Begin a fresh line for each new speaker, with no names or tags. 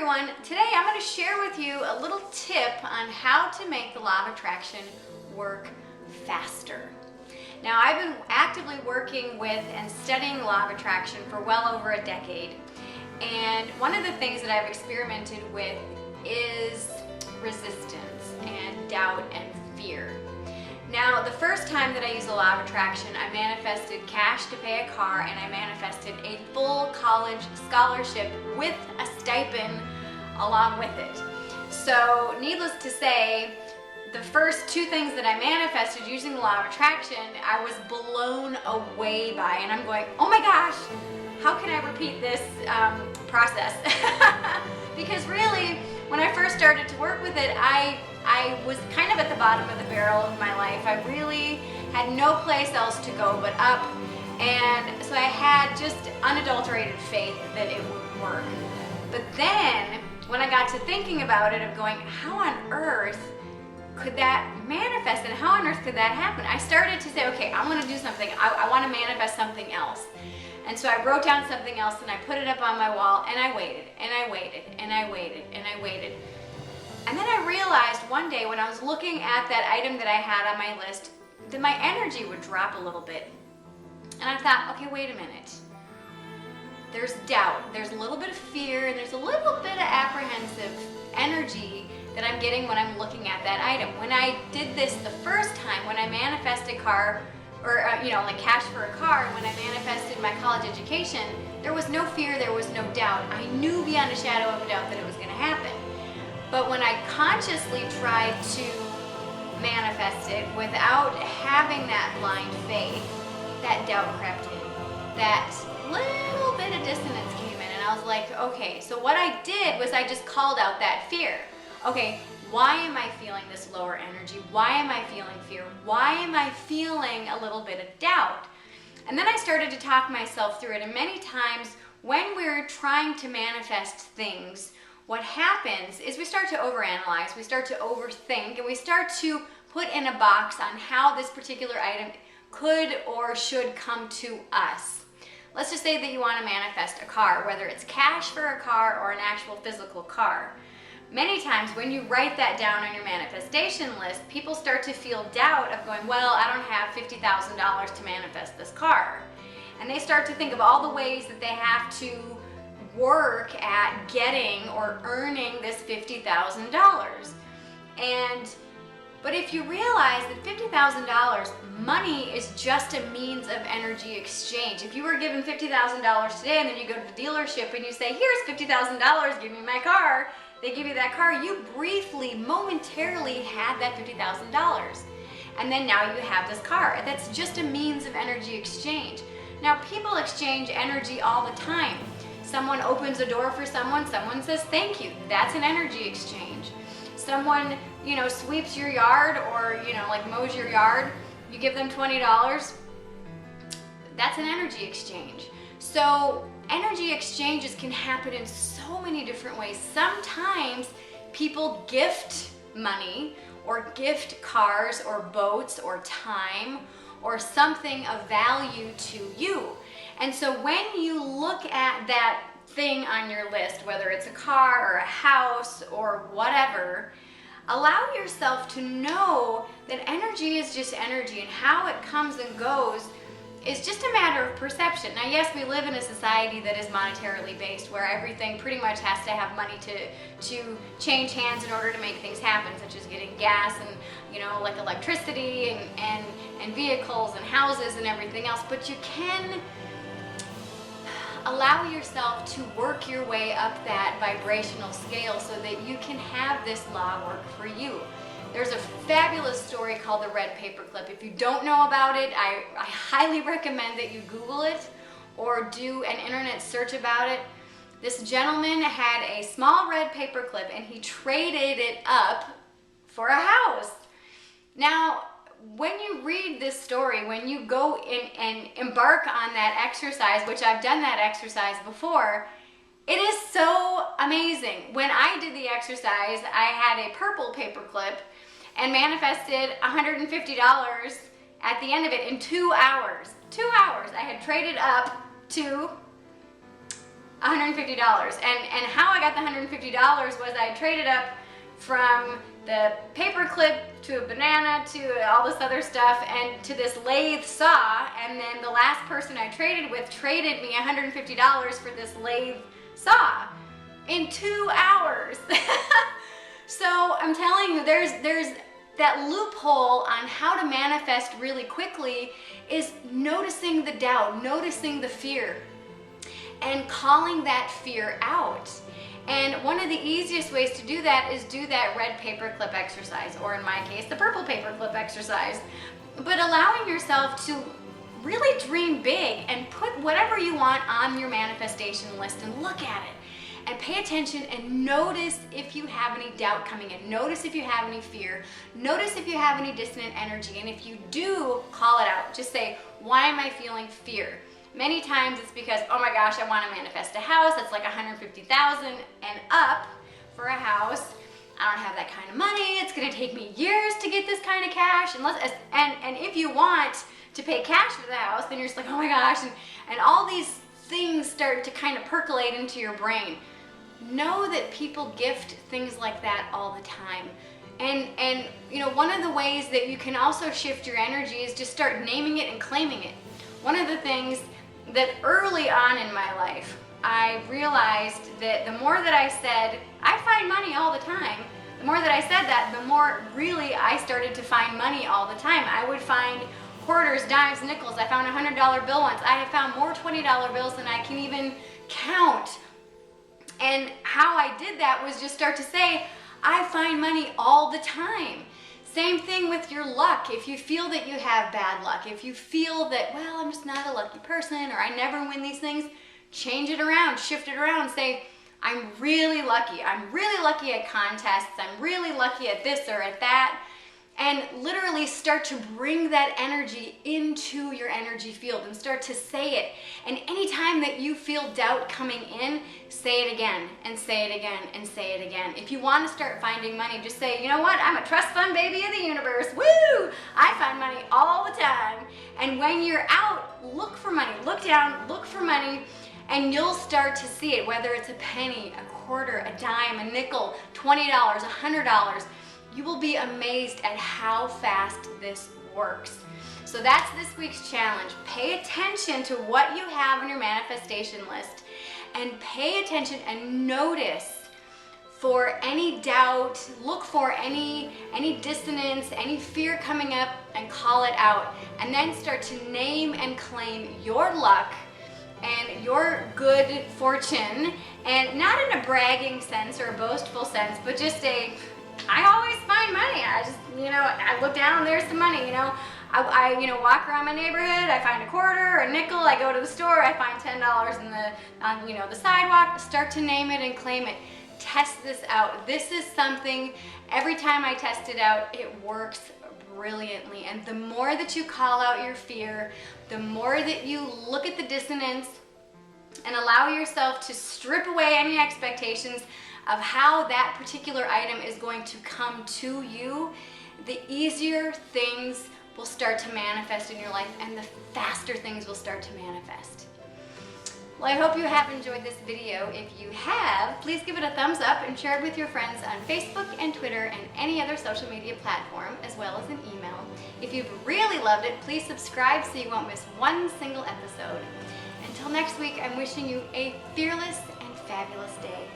everyone. Today I'm going to share with you a little tip on how to make the law of attraction work faster. Now, I've been actively working with and studying the law of attraction for well over a decade. And one of the things that I've experimented with is resistance and doubt and fear. Now, the first time that I used the law of attraction, I manifested cash to pay a car, and I manifested a full college scholarship with a stipend along with it. So, needless to say, the first two things that I manifested using the law of attraction, I was blown away by, and I'm going, oh my gosh, how can I repeat this process? Because really, when I first started to work with it, I was kind of at the bottom of the barrel of my life. I really had no place else to go but up, and so I had just unadulterated faith that it would work. But then, when I got to thinking about it, of going, how on earth could that manifest, and how on earth could that happen? I started to say, okay, I want to do something. I want to manifest something else. And so I wrote down something else, and I put it up on my wall, and I waited, and I waited, and I waited, and I waited. And then I realized one day when I was looking at that item that I had on my list that my energy would drop a little bit. And I thought, okay, wait a minute. There's doubt, there's a little bit of fear, and there's a little bit of apprehensive energy that I'm getting when I'm looking at that item. When I did this the first time, when I manifested a car, or like cash for a car, when I manifested my college education, there was no fear, there was no doubt. I knew beyond a shadow of a doubt that it was going to happen. But when I consciously tried to manifest it without having that blind faith, that doubt crept in. That little bit of dissonance came in, and I was like, okay, so what I did was I just called out that fear. Okay, why am I feeling this lower energy? Why am I feeling fear? Why am I feeling a little bit of doubt? And then I started to talk myself through it, and many times when we're trying to manifest things, what happens is we start to overanalyze, we start to overthink, and we start to put in a box on how this particular item could or should come to us. Let's just say that you want to manifest a car, whether it's cash for a car or an actual physical car. Many times when you write that down on your manifestation list, people start to feel doubt of going, well, I don't have $50,000 to manifest this car. And they start to think of all the ways that they have to work at getting or earning this $50,000. But if you realize that $50,000, money is just a means of energy exchange. If you were given $50,000 today and then you go to the dealership and you say, here's $50,000, give me my car, they give you that car, you briefly, momentarily had that $50,000. And then now you have this car. That's just a means of energy exchange. Now, people exchange energy all the time. Someone opens a door for someone, someone says thank you. That's an energy exchange. Someone, sweeps your yard or, mows your yard, you give them $20. That's an energy exchange. So energy exchanges can happen in so many different ways. Sometimes people gift money or gift cars or boats or time or something of value to you. And so when you look at that thing on your list, whether it's a car or a house or whatever, allow yourself to know that energy is just energy, and how it comes and goes is just a matter of perception. Now, yes, we live in a society that is monetarily based, where everything pretty much has to have money to change hands in order to make things happen, such as getting gas and like electricity and vehicles and houses and everything else. But you can allow yourself to work your way up that vibrational scale so that you can have this law work for you. There's a fabulous story called the red paperclip. If you don't know about it, I highly recommend that you Google it or do an internet search about it. This gentleman had a small red paperclip and he traded it up for a house. Now, when you read this story, when you go in and embark on that exercise, which I've done that exercise before, it is so amazing. When I did the exercise, I had a purple paperclip and manifested $150 at the end of it in 2 hours. 2 hours. I had traded up to $150. And how I got the $150 was I traded up from the paper clip to a banana to all this other stuff and to this lathe saw, and then the last person I traded with traded me $150 for this lathe saw in 2 hours. So I'm telling you, there's that loophole on how to manifest really quickly is noticing the doubt, noticing the fear, and calling that fear out. And one of the easiest ways to do that is do that red paper clip exercise, or in my case, the purple paper clip exercise. But allowing yourself to really dream big and put whatever you want on your manifestation list and look at it and pay attention and notice if you have any doubt coming in. Notice if you have any fear. Notice if you have any dissonant energy. And if you do, call it out. Just say, why am I feeling fear? Many times it's because, oh my gosh, I want to manifest a house that's like $150,000 and up for a house. I don't have that kind of money. It's going to take me years to get this kind of cash. And if you want to pay cash for the house, then you're just like, oh my gosh, and all these things start to kind of percolate into your brain. Know that people gift things like that all the time. And you know, one of the ways that you can also shift your energy is just start naming it and claiming it. One of the things that early on in my life, I realized that the more that I said, I find money all the time, the more that I said that, the more really I started to find money all the time. I would find quarters, dimes, nickels. I found a $100 bill once. I have found more $20 bills than I can even count. And how I did that was just start to say, I find money all the time. Same thing with your luck. If you feel that you have bad luck, if you feel that, well, I'm just not a lucky person, or I never win these things, change it around, shift it around, say, I'm really lucky. I'm really lucky at contests. I'm really lucky at this or at that. And literally start to bring that energy into your energy field and start to say it. And anytime that you feel doubt coming in, say it again and say it again and say it again. If you want to start finding money, just say, you know what? I'm a trust fund baby of the universe. Woo! I find money all the time. And when you're out, look for money. Look down, look for money, and you'll start to see it, whether it's a penny, a quarter, a dime, a nickel, $20, $100. You will be amazed at how fast this works. So that's this week's challenge. Pay attention to what you have on your manifestation list, and pay attention and notice for any doubt, look for any dissonance, any fear coming up, and call it out. And then start to name and claim your luck and your good fortune, and not in a bragging sense or a boastful sense, but just I always find money. I just, I look down, there's some money, I walk around my neighborhood, I find a quarter, a nickel, I go to the store, I find $10 on the sidewalk. Start to name it and claim it. Test this out. This is something, every time I test it out, it works brilliantly. And the more that you call out your fear, the more that you look at the dissonance and allow yourself to strip away any expectations of how that particular item is going to come to you, the easier things will start to manifest in your life, and the faster things will start to manifest. Well, I hope you have enjoyed this video. If you have, please give it a thumbs up and share it with your friends on Facebook and Twitter and any other social media platform, as well as an email. If you've really loved it, please subscribe so you won't miss one single episode. Until next week, I'm wishing you a fearless and fabulous day.